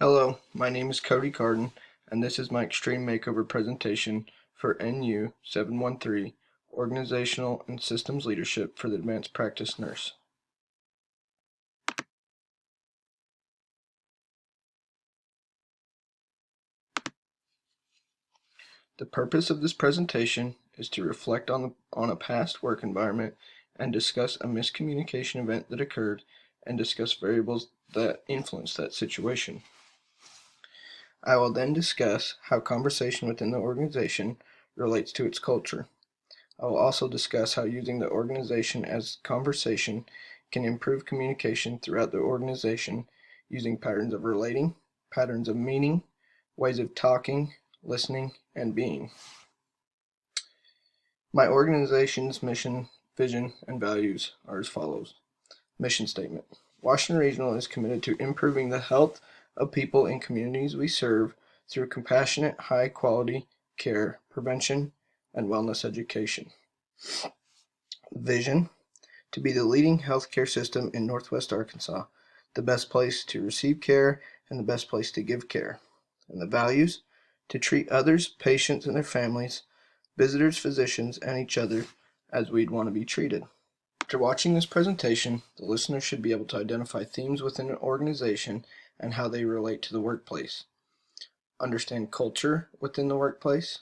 Hello, my name is Cody Carden, and this is my Extreme Makeover presentation for NU 713, Organizational and Systems Leadership for the Advanced Practice Nurse. The purpose of this presentation is to reflect on a past work environment and discuss a miscommunication event that occurred and discuss variables that influence that situation. I will then discuss how conversation within the organization relates to its culture. I will also discuss how using the organization as conversation can improve communication throughout the organization using patterns of relating, patterns of meaning, ways of talking, listening, and being. My organization's mission, vision, and values are as follows. Mission statement. Washington Regional is committed to improving the health of people in communities we serve through compassionate, high-quality care, prevention, and wellness education. Vision. To be the leading healthcare system in Northwest Arkansas, the best place to receive care and the best place to give care. And the values. To treat others, patients and their families, visitors, physicians, and each other as we'd want to be treated. After watching this presentation, the listener should be able to identify themes within an organization and how they relate to the workplace. Understand culture within the workplace.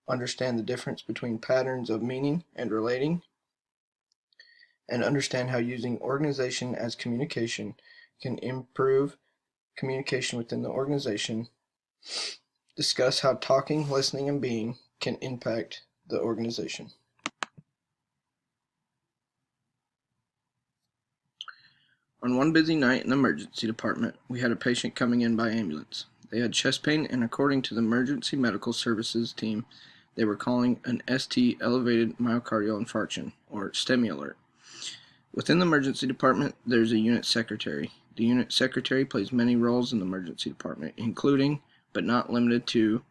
Understand the difference between patterns of meaning and relating. And understand how using organization as communication can improve communication within the organization. Discuss how talking, listening, and being can impact the organization. On one busy night in the emergency department, we had a patient coming in by ambulance. They had chest pain, and according to the emergency medical services team, they were calling an ST elevated myocardial infarction, or STEMI alert. Within the emergency department, there's a unit secretary. The unit secretary plays many roles in the emergency department, including, but not limited to,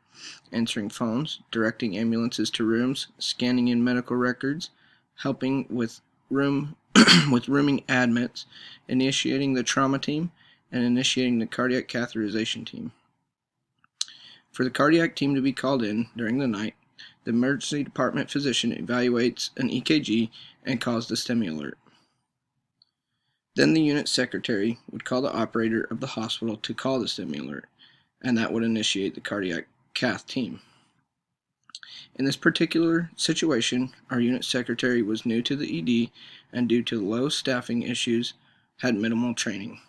answering phones, directing ambulances to rooms, scanning in medical records, helping with rooming admits, initiating the trauma team, and initiating the cardiac catheterization team. For the cardiac team to be called in during the night, the emergency department physician evaluates an EKG and calls the STEMI alert. Then the unit secretary would call the operator of the hospital to call the STEMI alert, and that would initiate the cardiac cath team. In this particular situation, our unit secretary was new to the ED and due to low staffing issues, had minimal training.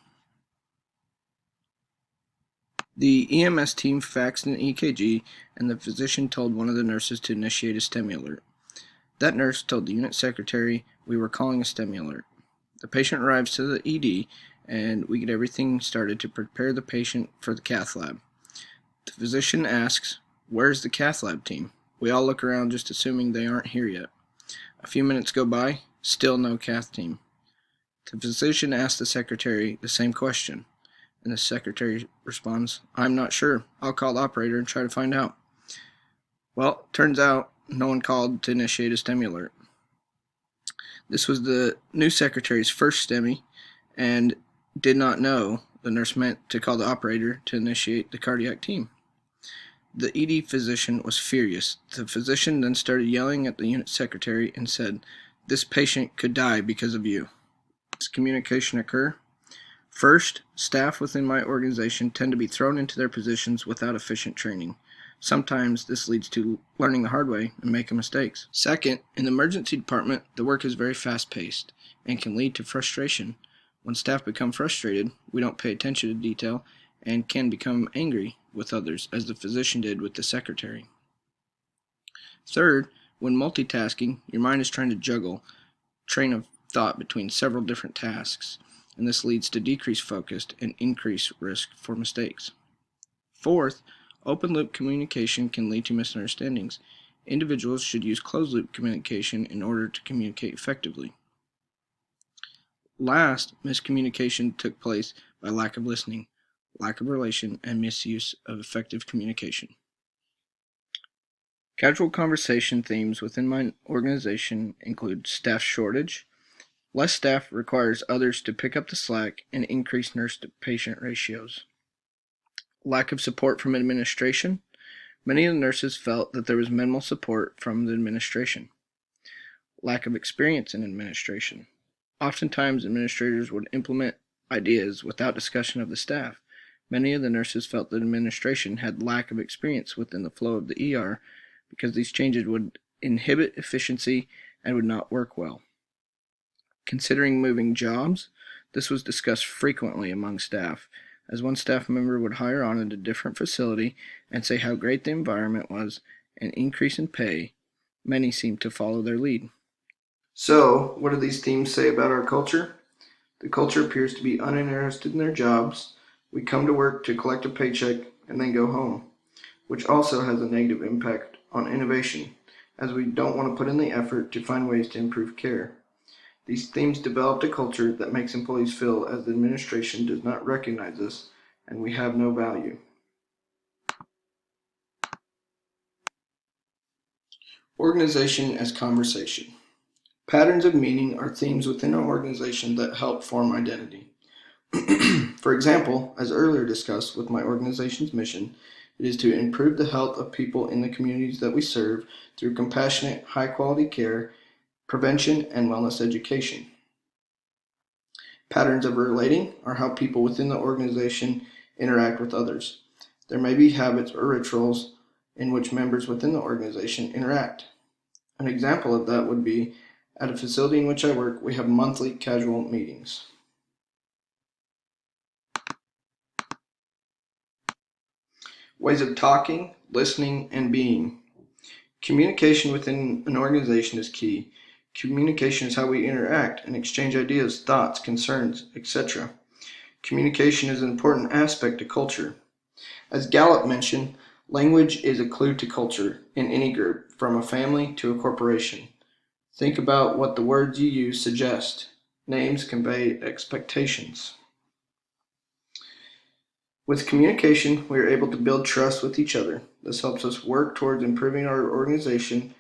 The EMS team faxed an EKG and the physician told one of the nurses to initiate a STEMI alert. That nurse told the unit secretary we were calling a STEMI alert. The patient arrives to the ED and we get everything started to prepare the patient for the cath lab. The physician asks, "Where's the cath lab team?" We all look around just assuming they aren't here yet. A few minutes go by, still no cath team. The physician asks the secretary the same question, and the secretary responds, "I'm not sure. I'll call the operator and try to find out." Well, turns out no one called to initiate a STEMI alert. This was the new secretary's first STEMI and did not know the nurse meant to call the operator to initiate the cardiac team. The ED physician was furious. The physician then started yelling at the unit secretary and said, "This patient could die because of you." Does communication occur? First, staff within my organization tend to be thrown into their positions without efficient training. Sometimes this leads to learning the hard way and making mistakes. Second, in the emergency department, the work is very fast-paced and can lead to frustration. When staff become frustrated, we don't pay attention to detail and can become angry with others, as the physician did with the secretary. Third, when multitasking, your mind is trying to juggle train of thought between several different tasks, and this leads to decreased focus and increased risk for mistakes. Fourth, open-loop communication can lead to misunderstandings. Individuals should use closed-loop communication in order to communicate effectively. Last, miscommunication took place by lack of listening, lack of relation, and misuse of effective communication. Casual conversation themes within my organization include staff shortage. Less staff requires others to pick up the slack and increase nurse-to-patient ratios. Lack of support from administration. Many of the nurses felt that there was minimal support from the administration. Lack of experience in administration. Oftentimes, administrators would implement ideas without discussion of the staff. Many of the nurses felt that administration had lack of experience within the flow of the ER because these changes would inhibit efficiency and would not work well. Considering moving jobs, this was discussed frequently among staff, as one staff member would hire on at a different facility and say how great the environment was and increase in pay. Many seemed to follow their lead. So, what do these themes say about our culture? The culture appears to be uninterested in their jobs. We come to work to collect a paycheck and then go home, which also has a negative impact on innovation, as we don't want to put in the effort to find ways to improve care. These themes developed a culture that makes employees feel as the administration does not recognize us and we have no value. Organization as conversation. Patterns of meaning are themes within an organization that help form identity. For example, as earlier discussed with my organization's mission, it is to improve the health of people in the communities that we serve through compassionate, high-quality care, prevention, and wellness education. Patterns of relating are how people within the organization interact with others. There may be habits or rituals in which members within the organization interact. An example of that would be at a facility in which I work, we have monthly casual meetings. Ways of talking, listening, and being. Communication within an organization is key. Communication is how we interact and exchange ideas, thoughts, concerns, etc. Communication is an important aspect to culture. As Gallup mentioned, language is a clue to culture in any group, from a family to a corporation. Think about what the words you use suggest. Names convey expectations. With communication, we are able to build trust with each other. This helps us work towards improving our organization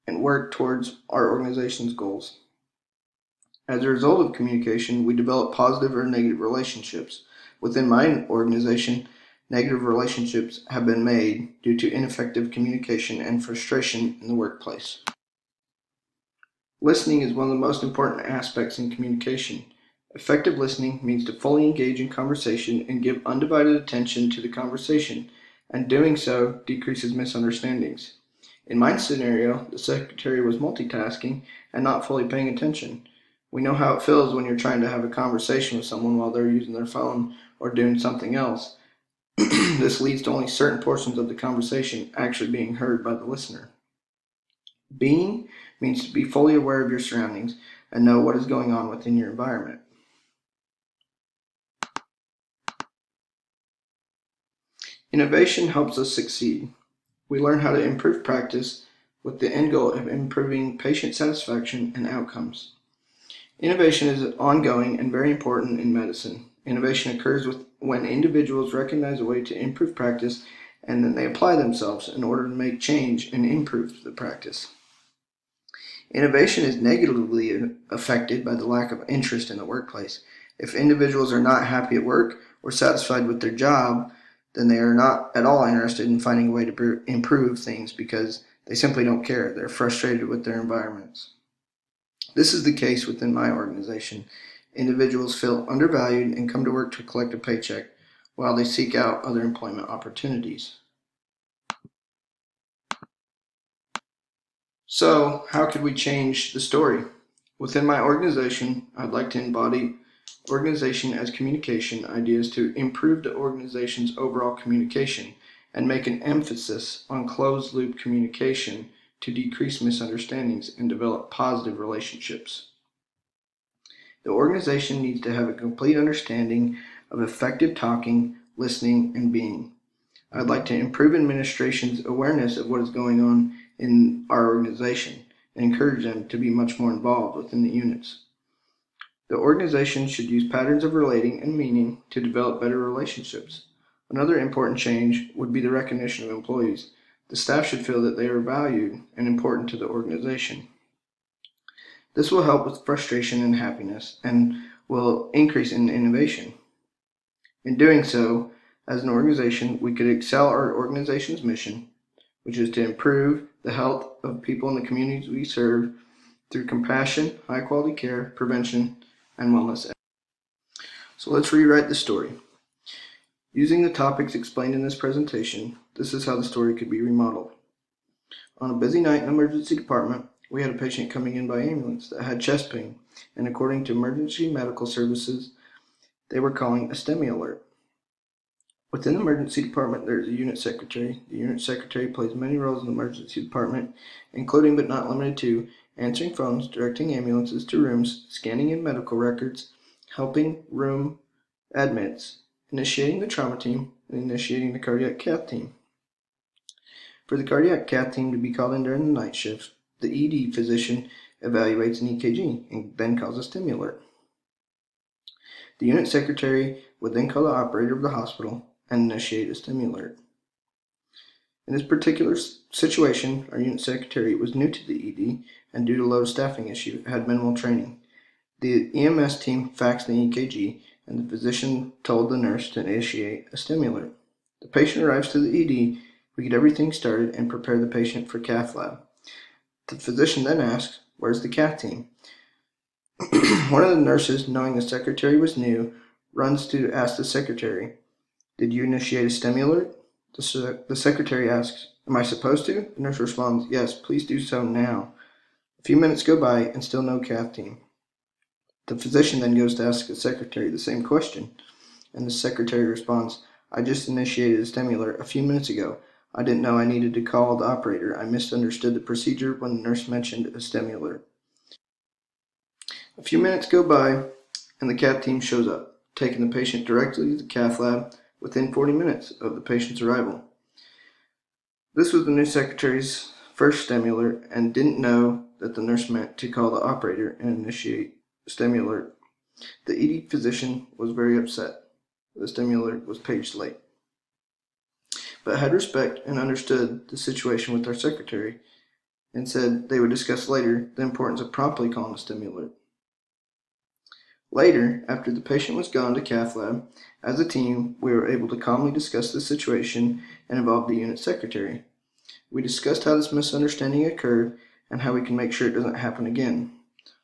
and work towards our organization's goals. As a result of communication, we develop positive or negative relationships. Within my organization, negative relationships have been made due to ineffective communication and frustration in the workplace. Listening is one of the most important aspects in communication. Effective listening means to fully engage in conversation and give undivided attention to the conversation, and doing so decreases misunderstandings. In my scenario, the secretary was multitasking and not fully paying attention. We know how it feels when you're trying to have a conversation with someone while they're using their phone or doing something else. This leads to only certain portions of the conversation actually being heard by the listener. Being means to be fully aware of your surroundings and know what is going on within your environment. Innovation helps us succeed. We learn how to improve practice with the end goal of improving patient satisfaction and outcomes. Innovation is ongoing and very important in medicine. Innovation occurs when individuals recognize a way to improve practice and then they apply themselves in order to make change and improve the practice. Innovation is negatively affected by the lack of interest in the workplace. If individuals are not happy at work or satisfied with their job, then they are not at all interested in finding a way to improve things because they simply don't care. They're frustrated with their environments. This is the case within my organization. Individuals feel undervalued and come to work to collect a paycheck while they seek out other employment opportunities. So, how could we change the story? Within my organization, I'd like to embody organization as communication ideas to improve the organization's overall communication and make an emphasis on closed-loop communication to decrease misunderstandings and develop positive relationships. The organization needs to have a complete understanding of effective talking, listening, and being. I'd like to improve administration's awareness of what is going on in our organization and encourage them to be much more involved within the units. The organization should use patterns of relating and meaning to develop better relationships. Another important change would be the recognition of employees. The staff should feel that they are valued and important to the organization. This will help with frustration and happiness and will increase in innovation. In doing so, As an organization, we could excel our organization's mission, which is to improve the health of people in the communities we serve through compassion, high-quality care, prevention, and wellness. So let's rewrite the story. Using the topics explained in this presentation, this is how the story could be remodeled. On a busy night in the emergency department, we had a patient coming in by ambulance that had chest pain, and according to emergency medical services, they were calling a STEMI alert. Within the emergency department, there is a unit secretary. The unit secretary plays many roles in the emergency department, including but not limited to answering phones, directing ambulances to rooms, scanning in medical records, helping room admits, initiating the trauma team, and initiating the cardiac cath team. For the cardiac cath team to be called in during the night shifts, the ED physician evaluates an EKG and then calls a STEMI alert. The unit secretary would then call the operator of the hospital and initiate a STEMI alert. In this particular situation, our unit secretary was new to the ED and due to low staffing issue, had minimal training. The EMS team faxed the EKG and the physician told the nurse to initiate a STEMI alert. The patient arrives to the ED, we get everything started and prepare the patient for cath lab. The physician then asks, "Where's the cath team?" One of the nurses, knowing the secretary was new, runs to ask the secretary, "Did you initiate a STEMI alert?" The secretary asks, "Am I supposed to?" The nurse responds, "Yes, please do so now." A few minutes go by and still no cath team. The physician then goes to ask the secretary the same question, and the secretary responds, "I just initiated a STEMI alert a few minutes ago. I didn't know I needed to call the operator. I misunderstood the procedure when the nurse mentioned a STEMI alert." A few minutes go by, and the cath team shows up, taking the patient directly to the cath lab within 40 minutes of the patient's arrival. This was the new secretary's first STEMI alert and didn't know that the nurse meant to call the operator and initiate a STEMI alert. The ED physician was very upset. The STEMI alert was paged late, but had respect and understood the situation with our secretary and said they would discuss later the importance of promptly calling a STEMI alert. Later, after the patient was gone to cath lab, as a team, we were able to calmly discuss the situation and involve the unit secretary. We discussed how this misunderstanding occurred and how we can make sure it doesn't happen again.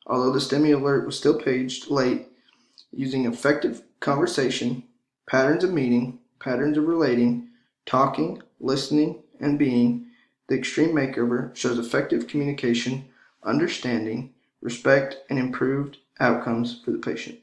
Although the STEMI alert was still paged late, using effective conversation, patterns of meeting, patterns of relating, talking, listening, and being, the Extreme Makeover shows effective communication, understanding, respect, and improved outcomes for the patient.